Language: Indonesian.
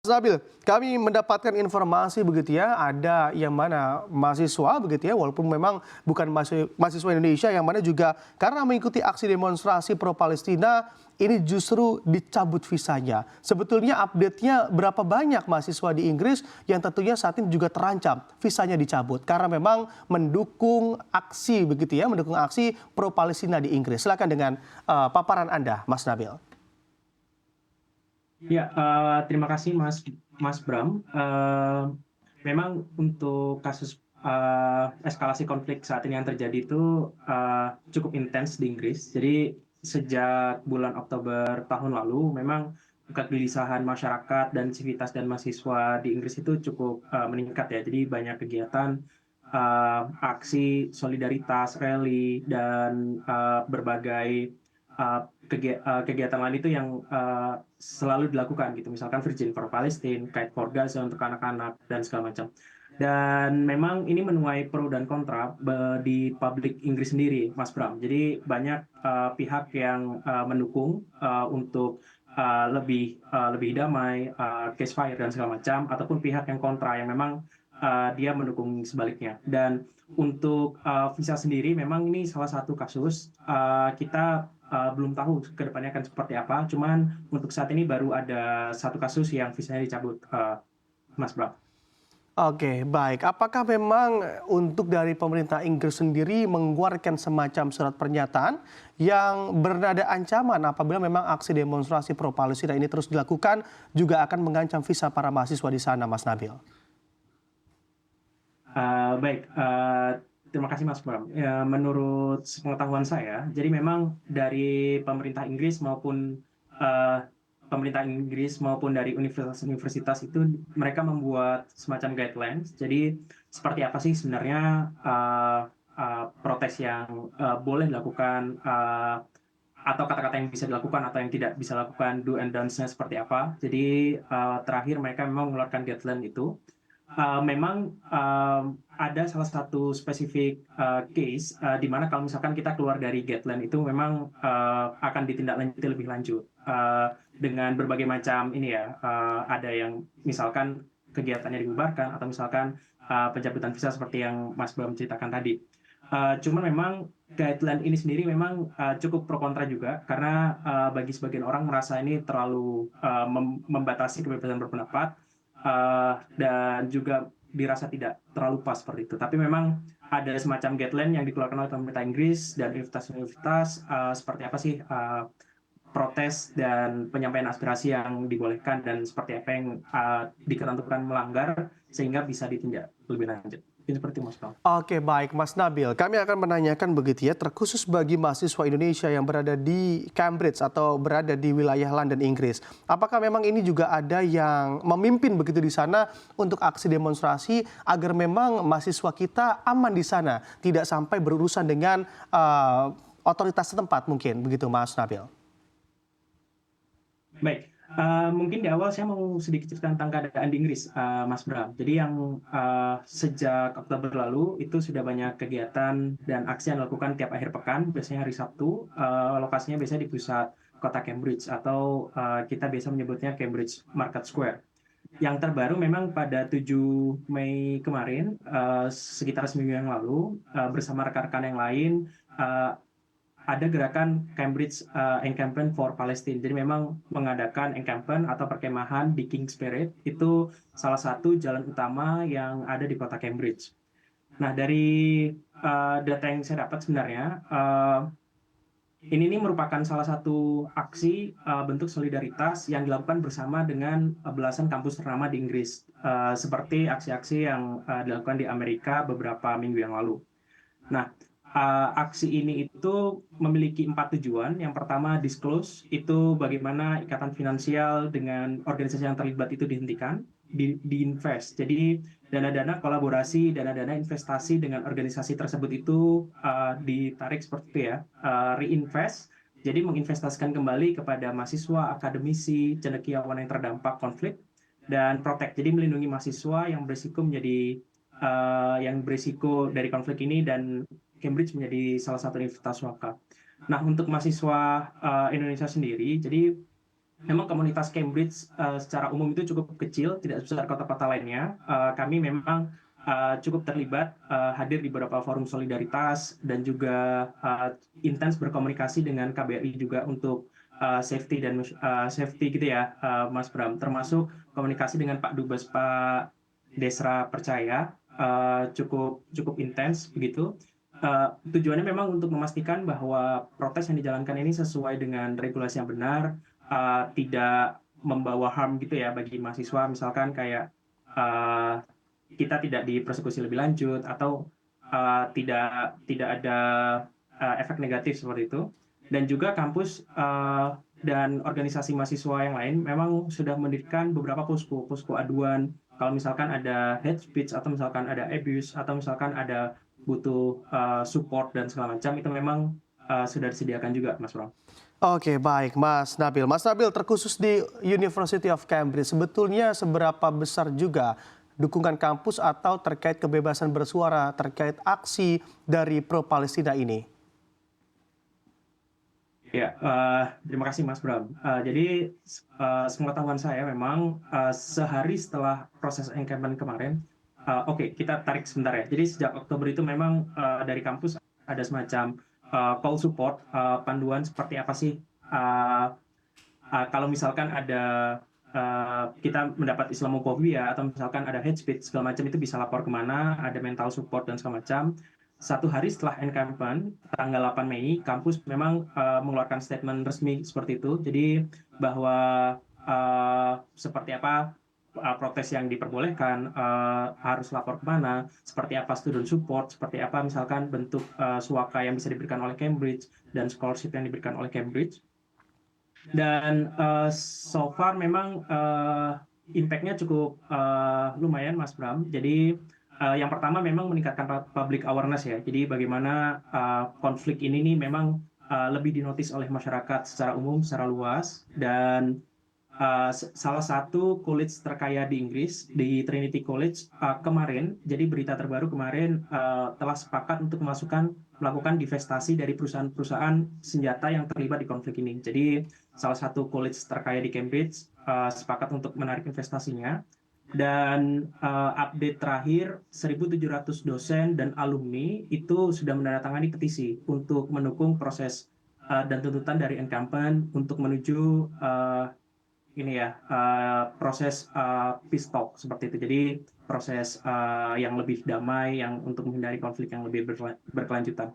Nabil, kami mendapatkan informasi begitu ya, ada yang mana mahasiswa begitu ya, walaupun memang bukan mahasiswa Indonesia yang mana juga karena mengikuti aksi demonstrasi pro Palestina ini justru dicabut visanya. Sebetulnya update-nya berapa banyak mahasiswa di Inggris yang tentunya saat ini juga terancam visanya dicabut karena memang mendukung aksi begitu ya, mendukung aksi pro Palestina di Inggris. Silakan dengan paparan Anda, Mas Nabil. Ya, terima kasih Mas Mas Bram. Memang untuk kasus eskalasi konflik saat ini yang terjadi itu cukup intens di Inggris. Jadi sejak bulan Oktober tahun lalu, memang kegelisahan masyarakat dan civitas dan mahasiswa di Inggris itu cukup meningkat ya. Jadi banyak kegiatan aksi solidaritas, rally, dan berbagai kegiatan lain itu yang selalu dilakukan gitu, misalkan Virgin for Palestine, Kite for Gaza untuk anak-anak dan segala macam. Dan memang ini menuai pro dan kontra di publik Inggris sendiri, Mas Bram. Jadi banyak pihak yang mendukung untuk lebih damai, ceasefire dan segala macam, ataupun pihak yang kontra yang memang dia mendukung sebaliknya. Dan untuk visa sendiri, memang ini salah satu kasus kita belum tahu ke depannya akan seperti apa. Cuman untuk saat ini baru ada satu kasus yang visanya dicabut, Mas Bram. Oke, baik. Apakah memang untuk dari pemerintah Inggris sendiri mengeluarkan semacam surat pernyataan yang bernada ancaman apabila memang aksi demonstrasi pro Palestina ini terus dilakukan juga akan mengancam visa para mahasiswa di sana, Mas Nabil? Baik, terima kasih Mas Bram. Ya, menurut pengetahuan saya, jadi memang dari pemerintah Inggris maupun dari universitas-universitas itu mereka membuat semacam guidelines. Jadi seperti apa sih sebenarnya protes yang boleh dilakukan, atau kata-kata yang bisa dilakukan atau yang tidak bisa dilakukan, do and don'ts-nya seperti apa. Jadi terakhir mereka memang mengeluarkan guideline itu. Memang ada salah satu spesifik case di mana kalau misalkan kita keluar dari guideline itu memang akan ditindaklanjuti lebih lanjut dengan berbagai macam ini ya, ada yang misalkan kegiatannya dibubarkan atau misalkan pencabutan visa seperti yang Mas Bram ceritakan tadi. Cuman memang guideline ini sendiri memang cukup pro kontra juga karena bagi sebagian orang merasa ini terlalu membatasi kebebasan berpendapat, dan juga dirasa tidak terlalu pas seperti itu. Tapi memang ada semacam guideline yang dikeluarkan oleh pemerintah Inggris dan universitas-universitas seperti apa sih protes dan penyampaian aspirasi yang dibolehkan dan seperti apa yang diketentukan melanggar sehingga bisa ditindak lebih lanjut. Ini seperti Mas Bram. Oke, baik Mas Nabil. Kami akan menanyakan begitu ya, terkhusus bagi mahasiswa Indonesia yang berada di Cambridge atau berada di wilayah London, Inggris. Apakah memang ini juga ada yang memimpin begitu di sana untuk aksi demonstrasi agar memang mahasiswa kita aman di sana, tidak sampai berurusan dengan otoritas setempat mungkin, begitu Mas Nabil? Baik, mungkin di awal saya mau sedikit cerita tentang keadaan di Inggris, Mas Bram. Jadi yang sejak Oktober lalu itu sudah banyak kegiatan dan aksi yang dilakukan tiap akhir pekan, biasanya hari Sabtu. Lokasinya biasanya di pusat kota Cambridge atau kita biasa menyebutnya Cambridge Market Square. Yang terbaru memang pada 7 Mei kemarin, sekitar seminggu yang lalu, bersama rekan-rekan yang lain, ada gerakan Cambridge Encampment for Palestine. Jadi memang mengadakan encampment atau perkemahan di King Spirit, itu salah satu jalan utama yang ada di kota Cambridge. Nah, dari data yang saya dapat sebenarnya, ini merupakan salah satu aksi bentuk solidaritas yang dilakukan bersama dengan belasan kampus ternama di Inggris, seperti aksi-aksi yang dilakukan di Amerika beberapa minggu yang lalu. Nah, aksi ini itu memiliki 4 tujuan. Yang pertama, disclose, itu bagaimana ikatan finansial dengan organisasi yang terlibat itu dihentikan, diinvest. Jadi dana-dana kolaborasi, dana-dana investasi dengan organisasi tersebut itu ditarik seperti itu ya, reinvest. Jadi menginvestasikan kembali kepada mahasiswa, akademisi, cendekiawan yang terdampak konflik, dan protect. Jadi melindungi mahasiswa yang berisiko dari konflik ini, dan Cambridge menjadi salah satu universitas swasta. Nah, untuk mahasiswa Indonesia sendiri, jadi memang komunitas Cambridge secara umum itu cukup kecil, tidak sebesar kota-kota lainnya. Kami memang cukup terlibat, hadir di beberapa forum solidaritas dan juga intens berkomunikasi dengan KBRI juga untuk safety dan safety gitu ya, Mas Bram. Termasuk komunikasi dengan Pak Dubes, Pak Desra Percaya, cukup cukup intens begitu. Tujuannya memang untuk memastikan bahwa protes yang dijalankan ini sesuai dengan regulasi yang benar, tidak membawa harm gitu ya bagi mahasiswa, misalkan kayak kita tidak dipersekusi lebih lanjut atau tidak ada efek negatif seperti itu. Dan juga kampus dan organisasi mahasiswa yang lain memang sudah mendirikan beberapa posko aduan kalau misalkan ada hate speech atau misalkan ada abuse atau misalkan ada butuh support dan segala macam, itu memang sudah disediakan juga, Mas Bram. Oke, baik, Mas Nabil. Mas Nabil, terkhusus di University of Cambridge, sebetulnya seberapa besar juga dukungan kampus atau terkait kebebasan bersuara terkait aksi dari pro-Palestina ini? Ya, terima kasih Mas Bram. Jadi sepengetahuan saya memang sehari setelah proses encampment kemarin, oke, kita tarik sebentar ya. Jadi sejak Oktober itu memang dari kampus ada semacam call support, panduan seperti apa sih kalau misalkan ada kita mendapat Islamofobia atau misalkan ada hate speech segala macam, itu bisa lapor kemana, ada mental support dan segala macam. Satu hari setelah encampment, tanggal 8 Mei, kampus memang mengeluarkan statement resmi seperti itu. Jadi bahwa seperti apa protes yang diperbolehkan, harus lapor kemana, seperti apa student support, seperti apa misalkan bentuk suaka yang bisa diberikan oleh Cambridge dan scholarship yang diberikan oleh Cambridge. Dan so far memang impact-nya cukup lumayan, Mas Bram. Jadi yang pertama memang meningkatkan public awareness ya. Jadi bagaimana konflik ini nih memang lebih dinotis oleh masyarakat secara umum, secara luas. Dan salah satu college terkaya di Inggris, di Trinity College kemarin, jadi berita terbaru kemarin telah sepakat untuk melakukan divestasi dari perusahaan-perusahaan senjata yang terlibat di konflik ini. Jadi salah satu college terkaya di Cambridge sepakat untuk menarik investasinya. Dan update terakhir, 1.700 dosen dan alumni itu sudah menandatangani petisi untuk mendukung proses dan tuntutan dari encampment untuk menuju ini ya proses peace talk seperti itu. Jadi proses yang lebih damai, yang untuk menghindari konflik yang lebih berkelanjutan.